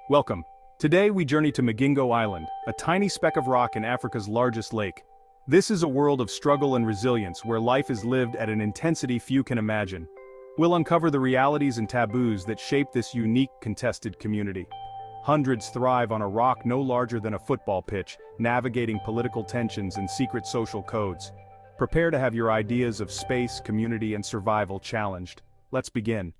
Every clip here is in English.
Welcome. Today we journey to Migingo Island, a tiny speck of rock in Africa's largest lake. This is a world of struggle and resilience where life is lived at an intensity few can imagine. We'll uncover the realities and taboos that shape this unique, contested community. Hundreds thrive on a rock no larger than a football pitch, navigating political tensions and secret social codes. Prepare to have your ideas of space, community, and survival challenged. Let's begin.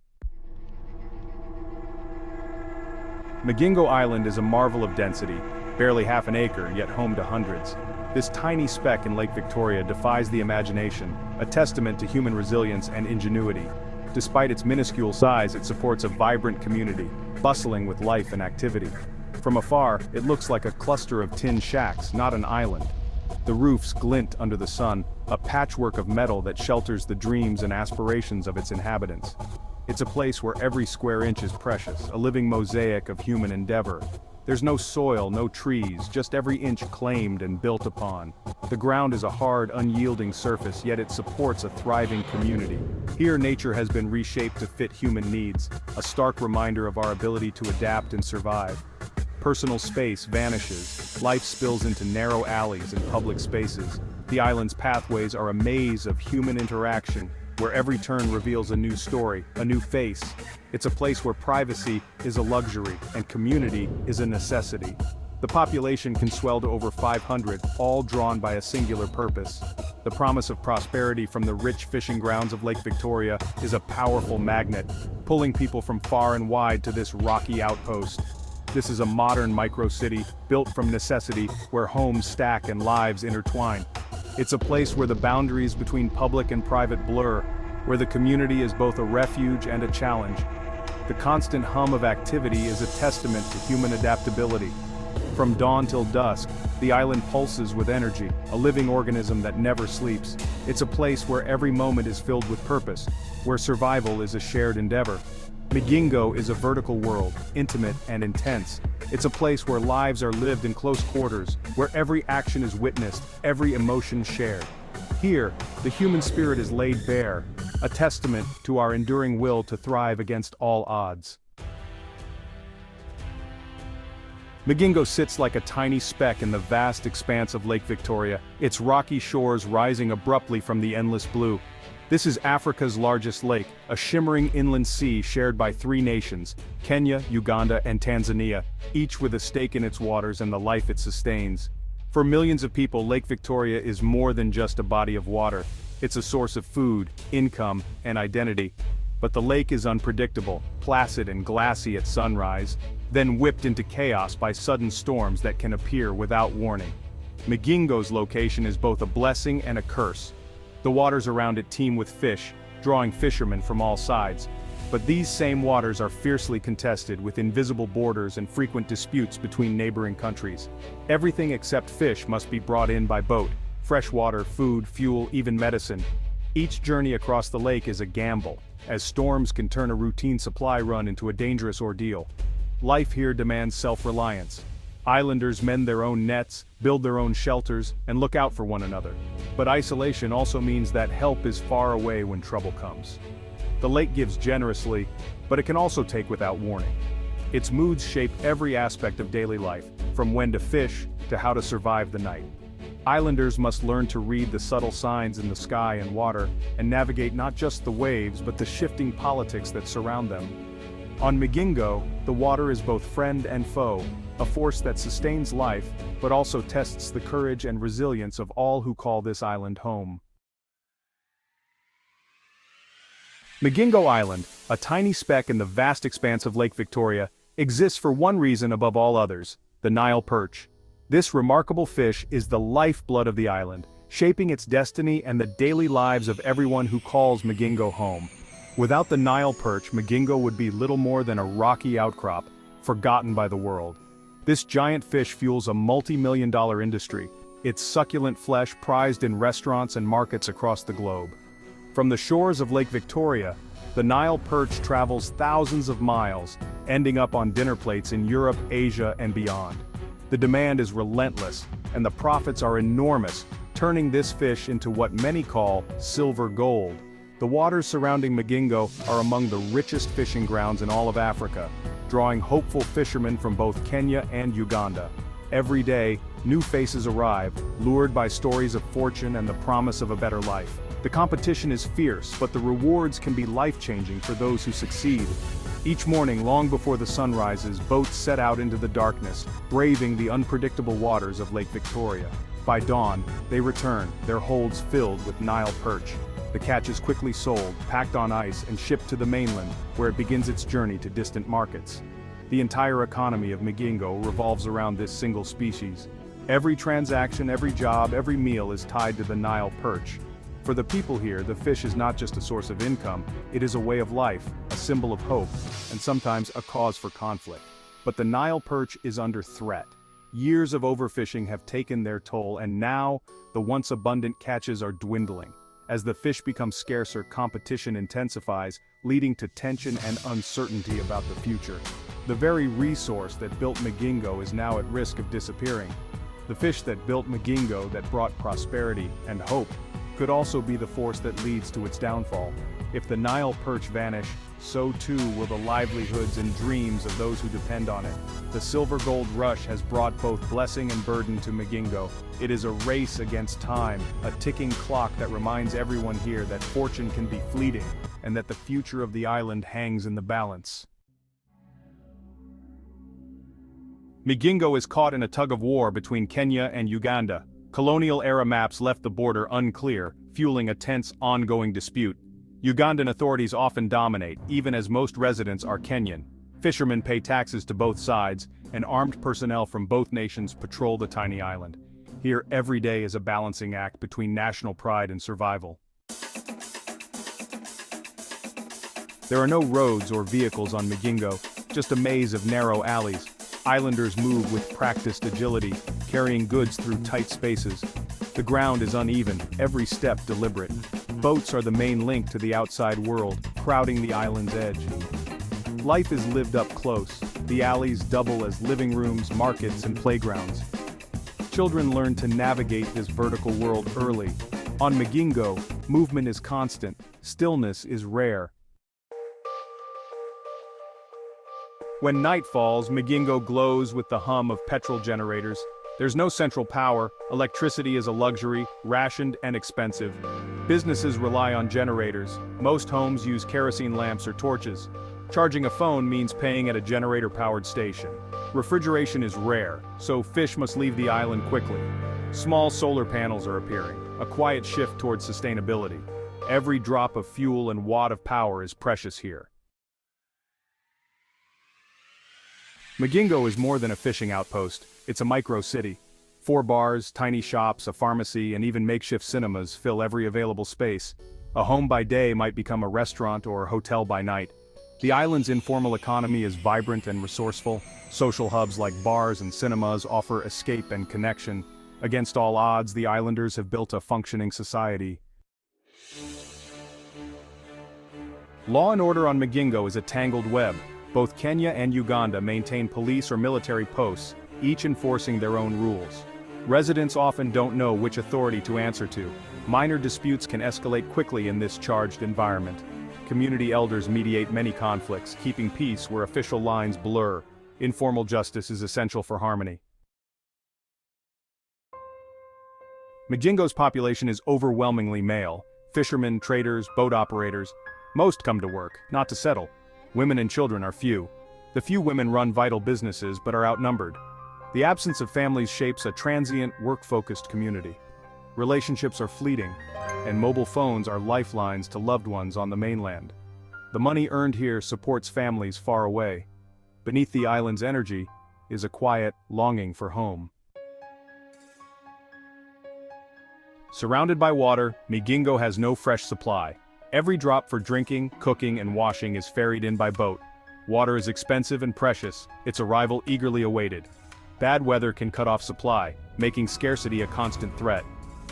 Migingo Island is a marvel of density, barely half an acre, yet home to hundreds. This tiny speck in Lake Victoria defies the imagination, a testament to human resilience and ingenuity. Despite its minuscule size, it supports a vibrant community, bustling with life and activity. From afar, it looks like a cluster of tin shacks, not an island. The roofs glint under the sun, a patchwork of metal that shelters the dreams and aspirations of its inhabitants. It's a place where every square inch is precious, a living mosaic of human endeavor. There's no soil, no trees, just every inch claimed and built upon. The ground is a hard, unyielding surface, yet it supports a thriving community. Here nature has been reshaped to fit human needs, a stark reminder of our ability to adapt and survive. Personal space vanishes, life spills into narrow alleys and public spaces. The island's pathways are a maze of human interaction, where every turn reveals a new story, a new face. It's a place where privacy is a luxury and community is a necessity. The population can swell to over 500, all drawn by a singular purpose. The promise of prosperity from the rich fishing grounds of Lake Victoria is a powerful magnet, pulling people from far and wide to this rocky outpost. This is a modern micro-city, built from necessity, where homes stack and lives intertwine. It's a place where the boundaries between public and private blur, where the community is both a refuge and a challenge. The constant hum of activity is a testament to human adaptability. From dawn till dusk, the island pulses with energy, a living organism that never sleeps. It's a place where every moment is filled with purpose, where survival is a shared endeavor. Migingo is a vertical world, intimate and intense. It's a place where lives are lived in close quarters, where every action is witnessed, every emotion shared. Here, the human spirit is laid bare, a testament to our enduring will to thrive against all odds. Migingo sits like a tiny speck in the vast expanse of Lake Victoria, its rocky shores rising abruptly from the endless blue. This is Africa's largest lake, a shimmering inland sea shared by three nations, Kenya, Uganda, and Tanzania, each with a stake in its waters and the life it sustains. For millions of people, Lake Victoria is more than just a body of water. It's a source of food, income, and identity. But the lake is unpredictable, placid and glassy at sunrise, then whipped into chaos by sudden storms that can appear without warning. Migingo's location is both a blessing and a curse. The waters around it teem with fish, drawing fishermen from all sides. But these same waters are fiercely contested with invisible borders and frequent disputes between neighboring countries. Everything except fish must be brought in by boat: fresh water, food, fuel, even medicine. Each journey across the lake is a gamble, as storms can turn a routine supply run into a dangerous ordeal. Life here demands self-reliance. Islanders mend their own nets, build their own shelters, and look out for one another. But isolation also means that help is far away when trouble comes. The lake gives generously, but it can also take without warning. Its moods shape every aspect of daily life, from when to fish to how to survive the night. Islanders must learn to read the subtle signs in the sky and water, and navigate not just the waves but the shifting politics that surround them. On Migingo, the water is both friend and foe, a force that sustains life, but also tests the courage and resilience of all who call this island home. Migingo Island, a tiny speck in the vast expanse of Lake Victoria, exists for one reason above all others: the Nile perch. This remarkable fish is the lifeblood of the island, shaping its destiny and the daily lives of everyone who calls Migingo home. Without the Nile perch, Migingo would be little more than a rocky outcrop, forgotten by the world. This giant fish fuels a multi-million-dollar industry, its succulent flesh prized in restaurants and markets across the globe. From the shores of Lake Victoria, the Nile perch travels thousands of miles, ending up on dinner plates in Europe, Asia, and beyond. The demand is relentless, and the profits are enormous, turning this fish into what many call silver gold. The waters surrounding Migingo are among the richest fishing grounds in all of Africa, drawing hopeful fishermen from both Kenya and Uganda. Every day, new faces arrive, lured by stories of fortune and the promise of a better life. The competition is fierce, but the rewards can be life-changing for those who succeed. Each morning, long before the sun rises, boats set out into the darkness, braving the unpredictable waters of Lake Victoria. By dawn, they return, their holds filled with Nile perch. The catch is quickly sold, packed on ice, and shipped to the mainland, where it begins its journey to distant markets. The entire economy of Migingo revolves around this single species. Every transaction, every job, every meal is tied to the Nile perch. For the people here, the fish is not just a source of income, it is a way of life, a symbol of hope, and sometimes a cause for conflict. But the Nile perch is under threat. Years of overfishing have taken their toll, and now, the once abundant catches are dwindling. As the fish become scarcer, competition intensifies, leading to tension and uncertainty about the future. The very resource that built Migingo is now at risk of disappearing. The fish that built Migingo, that brought prosperity and hope, could also be the force that leads to its downfall. If the Nile perch vanish, so too will the livelihoods and dreams of those who depend on it. The silver gold rush has brought both blessing and burden to Migingo. It is a race against time, a ticking clock that reminds everyone here that fortune can be fleeting, and that the future of the island hangs in the balance. Migingo is caught in a tug-of-war between Kenya and Uganda. Colonial-era maps left the border unclear, fueling a tense, ongoing dispute. Ugandan authorities often dominate, even as most residents are Kenyan. Fishermen pay taxes to both sides, and armed personnel from both nations patrol the tiny island. Here, every day is a balancing act between national pride and survival. There are no roads or vehicles on Migingo, just a maze of narrow alleys. Islanders move with practiced agility, carrying goods through tight spaces. The ground is uneven, every step deliberate. Boats are the main link to the outside world, crowding the island's edge. Life is lived up close. The alleys double as living rooms, markets, and playgrounds. Children learn to navigate this vertical world early. On Migingo, movement is constant, stillness is rare. When night falls, Migingo glows with the hum of petrol generators. There's no central power, electricity is a luxury, rationed and expensive. Businesses rely on generators. Most homes use kerosene lamps or torches. Charging a phone means paying at a generator-powered station. Refrigeration is rare, so fish must leave the island quickly. Small solar panels are appearing, a quiet shift towards sustainability. Every drop of fuel and watt of power is precious here. Migingo is more than a fishing outpost, it's a micro-city. 4 bars, tiny shops, a pharmacy, and even makeshift cinemas fill every available space. A home by day might become a restaurant or hotel by night. The island's informal economy is vibrant and resourceful. Social hubs like bars and cinemas offer escape and connection. Against all odds, the islanders have built a functioning society. Law and order on Migingo is a tangled web. Both Kenya and Uganda maintain police or military posts, each enforcing their own rules. Residents often don't know which authority to answer to. Minor disputes can escalate quickly in this charged environment. Community elders mediate many conflicts, keeping peace where official lines blur. Informal justice is essential for harmony. Migingo's population is overwhelmingly male. Fishermen, traders, boat operators. Most come to work, not to settle. Women and children are few. The few women run vital businesses but are outnumbered. The absence of families shapes a transient, work-focused community. Relationships are fleeting, and mobile phones are lifelines to loved ones on the mainland. The money earned here supports families far away. Beneath the island's energy is a quiet longing for home. Surrounded by water, Migingo has no fresh supply. Every drop for drinking, cooking, and washing is ferried in by boat. Water is expensive and precious, its arrival eagerly awaited. Bad weather can cut off supply, making scarcity a constant threat.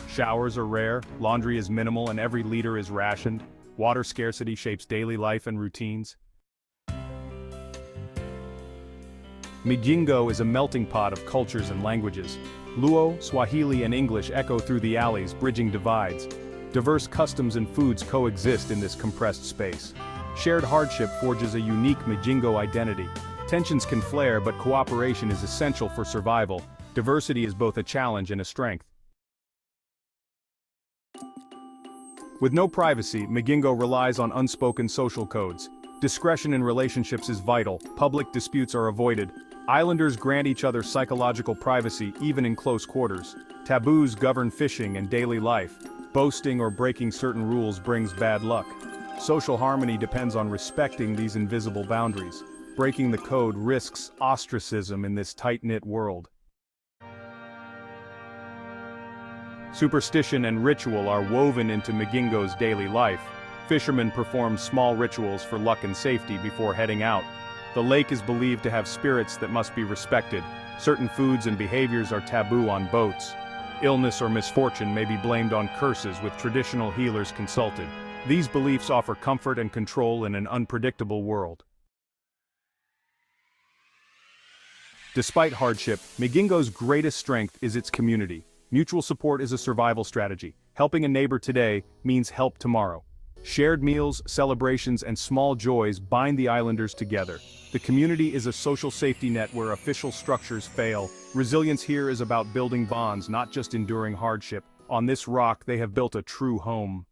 Showers are rare, laundry is minimal, and every liter is rationed. Water scarcity shapes daily life and routines. Migingo is a melting pot of cultures and languages. Luo, Swahili, and English echo through the alleys, bridging divides. Diverse customs and foods coexist in this compressed space. Shared hardship forges a unique Migingo identity. Tensions can flare, but cooperation is essential for survival. Diversity is both a challenge and a strength. With no privacy, Migingo relies on unspoken social codes. Discretion in relationships is vital, public disputes are avoided. Islanders grant each other psychological privacy even in close quarters. Taboos govern fishing and daily life. Boasting or breaking certain rules brings bad luck. Social harmony depends on respecting these invisible boundaries. Breaking the code risks ostracism in this tight-knit world. Superstition and ritual are woven into Migingo's daily life. Fishermen perform small rituals for luck and safety before heading out. The lake is believed to have spirits that must be respected. Certain foods and behaviors are taboo on boats. Illness or misfortune may be blamed on curses, with traditional healers consulted. These beliefs offer comfort and control in an unpredictable world. Despite hardship, Migingo's greatest strength is its community. Mutual support is a survival strategy. Helping a neighbor today means help tomorrow. Shared meals, celebrations, and small joys bind the islanders together. The community is a social safety net where official structures fail. Resilience here is about building bonds, not just enduring hardship. On this rock, they have built a true home.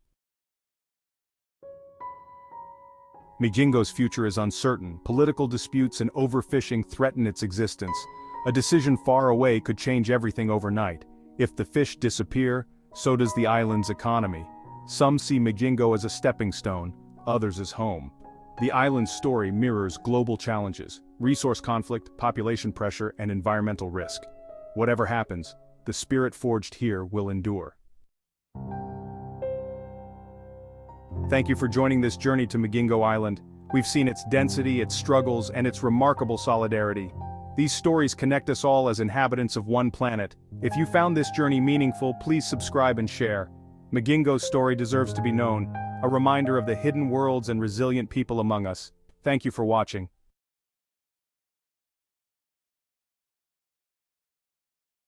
Migingo's future is uncertain. Political disputes and overfishing threaten its existence. A decision far away could change everything overnight. If the fish disappear, so does the island's economy. Some see Migingo as a stepping stone, others as home. The island's story mirrors global challenges: resource conflict, population pressure, and environmental risk. Whatever happens, the spirit forged here will endure. Thank you for joining this journey to Migingo Island. We've seen its density, its struggles, and its remarkable solidarity. These stories connect us all as inhabitants of one planet. If you found this journey meaningful, please subscribe and share. Migingo's story deserves to be known, a reminder of the hidden worlds and resilient people among us. Thank you for watching.